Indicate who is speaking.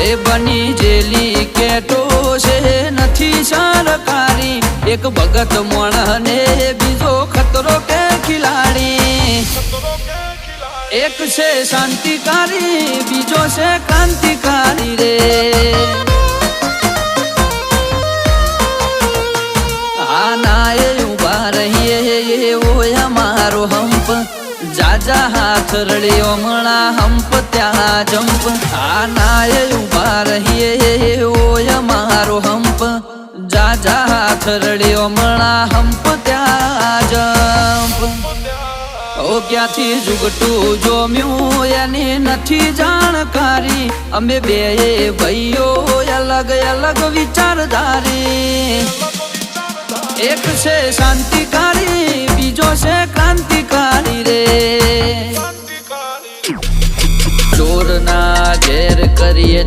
Speaker 1: એ બની જેલી કેટો છે નથી સરકારી એક ભગત મોણ ને બીજો ખતરો કે ખિલાડી એક છે શાંતિકારી બીજો છે ક્રાંતિકારી રે આના એ ઉભા રહીએ એવો અમારો હંપ જાજા હાથ રળ્યો મણા હંપ ત્યાં જંપ આના એ ઉભા રહીએ એવો અમારો હંપ જાજા હાથ રળ્યો મણા હંપ ત્યાં જંપ ઓ ક્યાંથી જુગટું જોમ્યું એની નથી જાણકારી અમે બે ભાઈઓ અલગ અલગ વિચારધારી એક છે શાંતિકારી બીજો છે ક્રાંતિકારી રે ચોરના ઘેર કરીએ